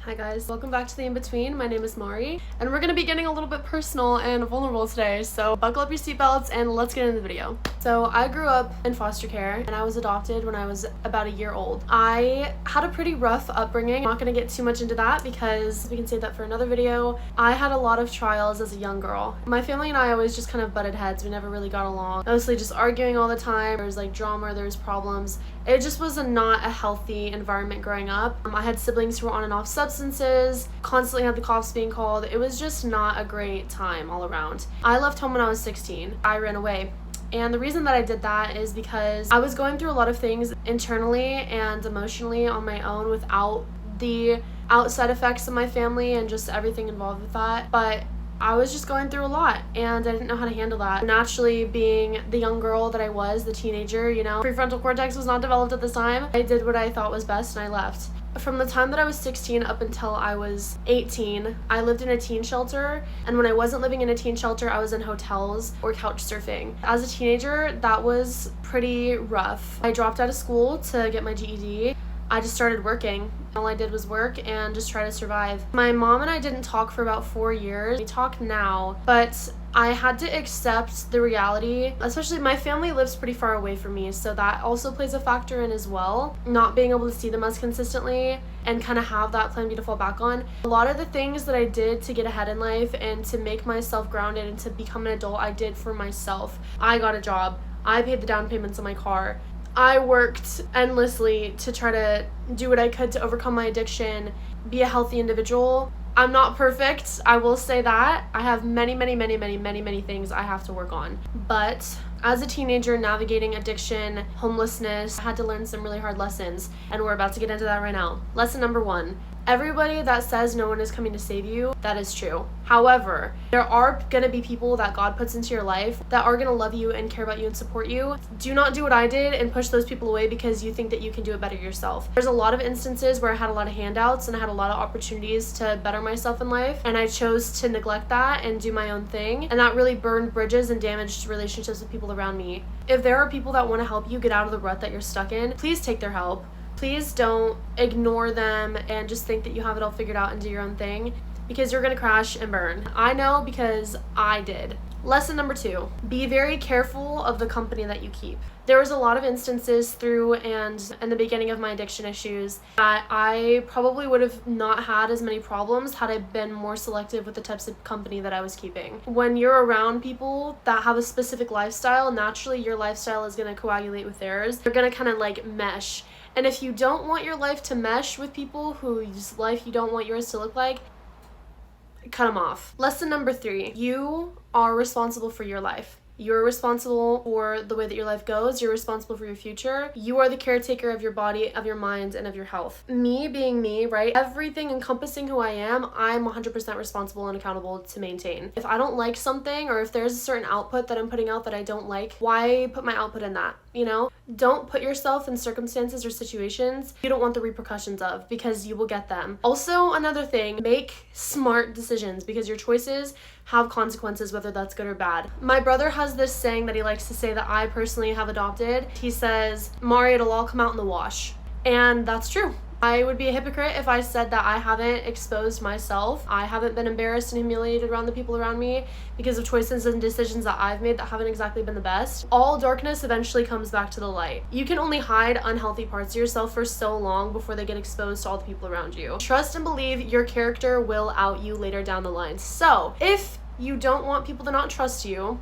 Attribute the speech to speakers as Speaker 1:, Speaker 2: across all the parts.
Speaker 1: Hi guys, welcome back to The In-Between. My name is Mari, and we're going to be getting a little bit personal and vulnerable today, so buckle up your seatbelts and let's get into the video. So I grew up in foster care, and I was adopted when I was about a year old. I had a pretty rough upbringing. I'm not going to get too much into that because we can save that for another video. I had a lot of trials as a young girl. My family and I always just kind of butted heads. We never really got along. Mostly just arguing all the time. There was like drama, there was problems. It just was not a healthy environment growing up. I had siblings who were on and off substances, constantly had the cops being called. It was just not a great time all around. I left home when I was 16. I ran away. And the reason that I did that is because I was going through a lot of things internally and emotionally on my own without the outside effects of my family and just everything involved with that. But I was just going through a lot and I didn't know how to handle that. Naturally, being the young girl that I was, the teenager, prefrontal cortex was not developed at this time. I did what I thought was best and I left. From the time that I was 16 up until I was 18, I lived in a teen shelter, and when I wasn't living in a teen shelter, I was in hotels or couch surfing. As a teenager, that was pretty rough. I dropped out of school to get my GED. I just started working. All I did was work and just try to survive. My mom and I didn't talk for about 4 years. We talk now, but I had to accept the reality, especially my family lives pretty far away from me, so that also plays a factor in as well. Not being able to see them as consistently and kind of have that plan B to fall back on. A lot of the things that I did to get ahead in life and to make myself grounded and to become an adult, I did for myself. I got a job. I paid the down payments on my car. I worked endlessly to try to do what I could to overcome my addiction, be a healthy individual. I'm not perfect, I will say that. I have many things I have to work on. But as a teenager navigating addiction, homelessness, I had to learn some really hard lessons, and we're about to get into that right now. Lesson number 1. Everybody that says no one is coming to save you, that is true. However, there are going to be people that God puts into your life that are going to love you and care about you and support you. Do not do what I did and push those people away because you think that you can do it better yourself. There's a lot of instances where I had a lot of handouts and I had a lot of opportunities to better myself in life, and I chose to neglect that and do my own thing, and that really burned bridges and damaged relationships with people around me. If there are people that want to help you get out of the rut that you're stuck in, please take their help. Please don't ignore them and just think that you have it all figured out and do your own thing, because you're going to crash and burn. I know because I did. Lesson number 2, be very careful of the company that you keep. There was a lot of instances through and in the beginning of my addiction issues that I probably would have not had as many problems had I been more selective with the types of company that I was keeping. When you're around people that have a specific lifestyle, naturally your lifestyle is going to coagulate with theirs. They're going to kind of like mesh. And if you don't want your life to mesh with people whose life you don't want yours to look like, cut them off. Lesson number 3, you are responsible for your life. You're responsible for the way that your life goes. You're responsible for your future. You are the caretaker of your body, of your mind, and of your health. Me being me, right? Everything encompassing who I am, I'm 100% responsible and accountable to maintain. If I don't like something, or if there's a certain output that I'm putting out that I don't like, why put my output in that? Don't put yourself in circumstances or situations you don't want the repercussions of, because you will get them. Also, another thing, make smart decisions, because your choices have consequences, whether that's good or bad. My brother has this saying that he likes to say that I personally have adopted. He says, Mari, it'll all come out in the wash. And that's true. I would be a hypocrite if I said that I haven't exposed myself. I haven't been embarrassed and humiliated around the people around me because of choices and decisions that I've made that haven't exactly been the best. All darkness eventually comes back to the light. You can only hide unhealthy parts of yourself for so long before they get exposed to all the people around you. Trust and believe your character will out you later down the line. So, if you don't want people to not trust you,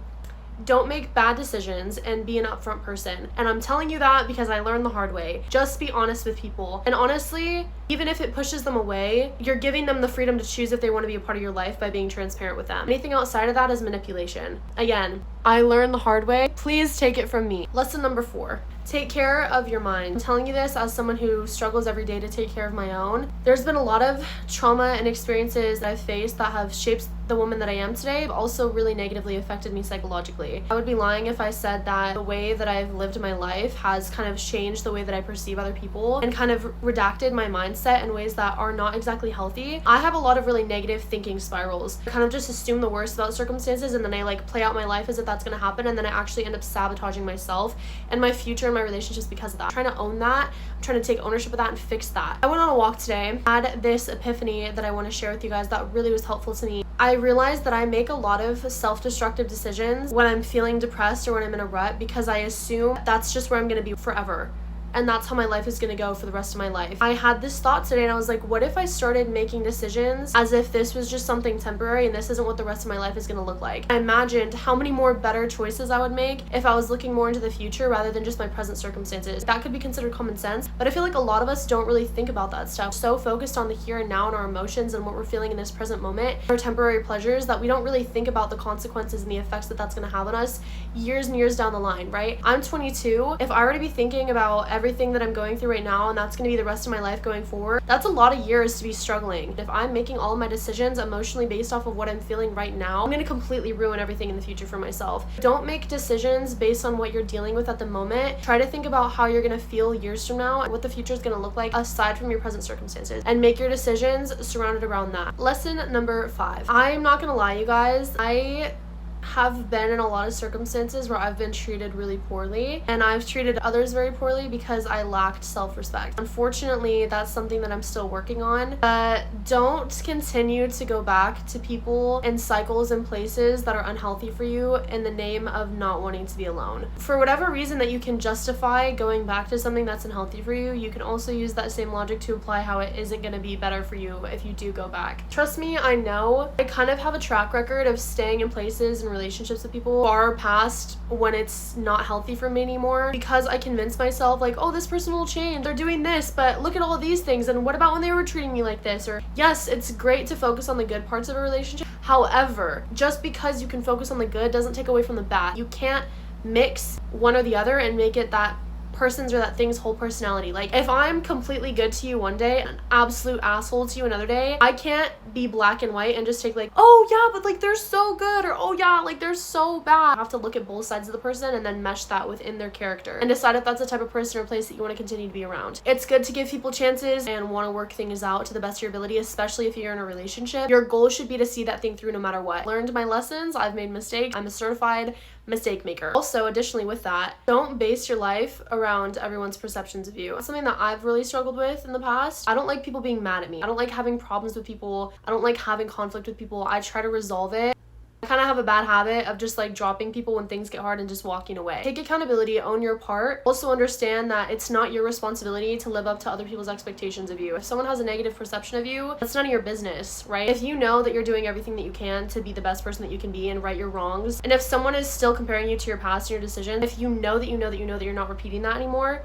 Speaker 1: don't make bad decisions and be an upfront person. And I'm telling you that because I learned the hard way. Just be honest with people. And honestly, even if it pushes them away, you're giving them the freedom to choose if they want to be a part of your life by being transparent with them. Anything outside of that is manipulation. Again, I learned the hard way. Please take it from me. Lesson number 4. Take care of your mind. I'm telling you this as someone who struggles every day to take care of my own. There's been a lot of trauma and experiences that I've faced that have shaped the woman that I am today, but also really negatively affected me psychologically. I would be lying if I said that the way that I've lived my life has kind of changed the way that I perceive other people and kind of redacted my mindset in ways that are not exactly healthy. I have a lot of really negative thinking spirals. I kind of just assume the worst about circumstances, and then I play out my life as if that's going to happen, and then I actually end up sabotaging myself and my future and my relationships because of that. I'm trying to own that. I'm trying to take ownership of that and fix that. I went on a walk today, had this epiphany that I want to share with you guys that really was helpful to me. I realized that I make a lot of self-destructive decisions when I'm feeling depressed or when I'm in a rut because I assume that's just where I'm going to be forever. And that's how my life is going to go for the rest of my life. I had this thought today and I was like, what if I started making decisions as if this was just something temporary and this isn't what the rest of my life is going to look like? I imagined how many more better choices I would make if I was looking more into the future rather than just my present circumstances. That could be considered common sense, but I feel like a lot of us don't really think about that stuff. So focused on the here and now and our emotions and what we're feeling in this present moment, our temporary pleasures, that we don't really think about the consequences and the effects that that's going to have on us years and years down the line, right? I'm 22. If I were to be thinking about everything that I'm going through right now and that's going to be the rest of my life going forward, that's a lot of years to be struggling. If I'm making all of my decisions emotionally based off of what I'm feeling right now, I'm going to completely ruin everything in the future for myself. Don't make decisions based on what you're dealing with at the moment. Try to think about how you're going to feel years from now and what the future is going to look like aside from your present circumstances, and make your decisions surrounded around that. Lesson number 5. I'm not going to lie, you guys. I have been in a lot of circumstances where I've been treated really poorly, and I've treated others very poorly because I lacked self-respect. Unfortunately, that's something that I'm still working on, but don't continue to go back to people and cycles and places that are unhealthy for you in the name of not wanting to be alone. For whatever reason that you can justify going back to something that's unhealthy for you, you can also use that same logic to apply how it isn't going to be better for you if you do go back. Trust me, I know. I kind of have a track record of staying in places and relationships with people far past when it's not healthy for me anymore, because I convince myself like, oh, this person will change, they're doing this, but look at all these things, and what about when they were treating me like this? Or yes, it's great to focus on the good parts of a relationship. However, just because you can focus on the good doesn't take away from the bad. You can't mix one or the other and make it that person's or that thing's whole personality. Like, if I'm completely good to you one day, an absolute asshole to you another day, I can't be black and white and just take like, oh yeah, but like they're so good, or oh yeah, like they're so bad. I have to look at both sides of the person and then mesh that within their character and decide if that's the type of person or place that you want to continue to be around. It's good to give people chances and want to work things out to the best of your ability, especially if you're in a relationship. Your goal should be to see that thing through no matter what. Learned my lessons, I've made mistakes, I'm a certified mistake maker. Also, additionally with that, don't base your life around everyone's perceptions of you. It's something that I've really struggled with in the past. I don't like people being mad at me. I don't like having problems with people. I don't like having conflict with people. I try to resolve it. I kind of have a bad habit of just like dropping people when things get hard and just walking away. Take accountability, own your part. Also understand that it's not your responsibility to live up to other people's expectations of you. If someone has a negative perception of you, that's none of your business, right? If you know that you're doing everything that you can to be the best person that you can be and right your wrongs, and if someone is still comparing you to your past and your decisions, if you know that you're not repeating that anymore,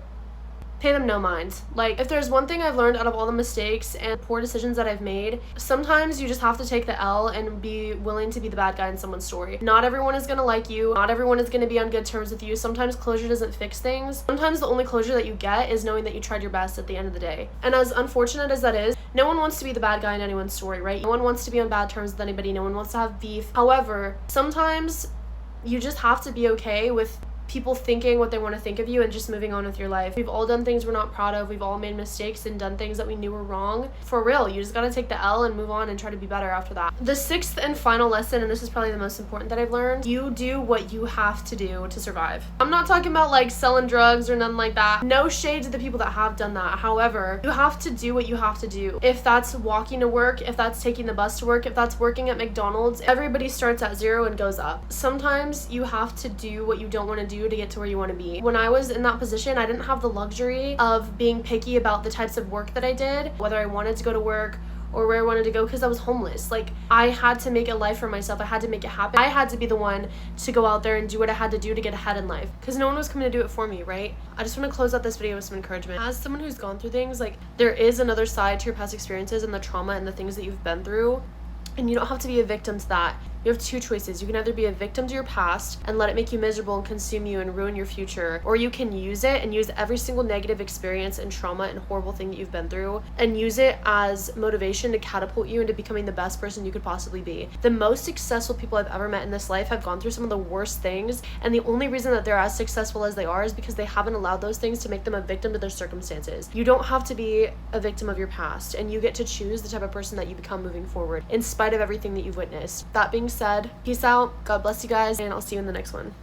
Speaker 1: pay them no mind. Like, if there's one thing I've learned out of all the mistakes and poor decisions that I've made, sometimes you just have to take the L and be willing to be the bad guy in someone's story. Not everyone is gonna like you. Not everyone is gonna be on good terms with you. Sometimes closure doesn't fix things. Sometimes the only closure that you get is knowing that you tried your best at the end of the day. And as unfortunate as that is, no one wants to be the bad guy in anyone's story, right? No one wants to be on bad terms with anybody. No one wants to have beef. However, sometimes you just have to be okay with people thinking what they want to think of you and just moving on with your life. We've all done things we're not proud of. We've all made mistakes and done things that we knew were wrong. For real, you just gotta take the L and move on and try to be better after that. The 6th and final lesson, and this is probably the most important that I've learned, you do what you have to do to survive. I'm not talking about like selling drugs or nothing like that. No shade to the people that have done that. However, you have to do what you have to do. If that's walking to work, if that's taking the bus to work, if that's working at McDonald's, everybody starts at 0 and goes up. Sometimes you have to do what you don't want to do to get to where you want to be. When I was in that position, I didn't have the luxury of being picky about the types of work that I did, whether I wanted to go to work or where I wanted to go, because I was homeless. Like, I had to make a life for myself. I had to make it happen. I had to be the one to go out there and do what I had to do to get ahead in life, because no one was coming to do it for me, right? I just want to close out this video with some encouragement. As someone who's gone through things, like, there is another side to your past experiences and the trauma and the things that you've been through, and you don't have to be a victim to that. You have 2 choices. You can either be a victim to your past and let it make you miserable and consume you and ruin your future, or you can use it and use every single negative experience and trauma and horrible thing that you've been through and use it as motivation to catapult you into becoming the best person you could possibly be. The most successful people I've ever met in this life have gone through some of the worst things, and the only reason that they're as successful as they are is because they haven't allowed those things to make them a victim to their circumstances. You don't have to be a victim of your past, and you get to choose the type of person that you become moving forward in spite of everything that you've witnessed. That being said, peace out, God bless you guys, and I'll see you in the next one.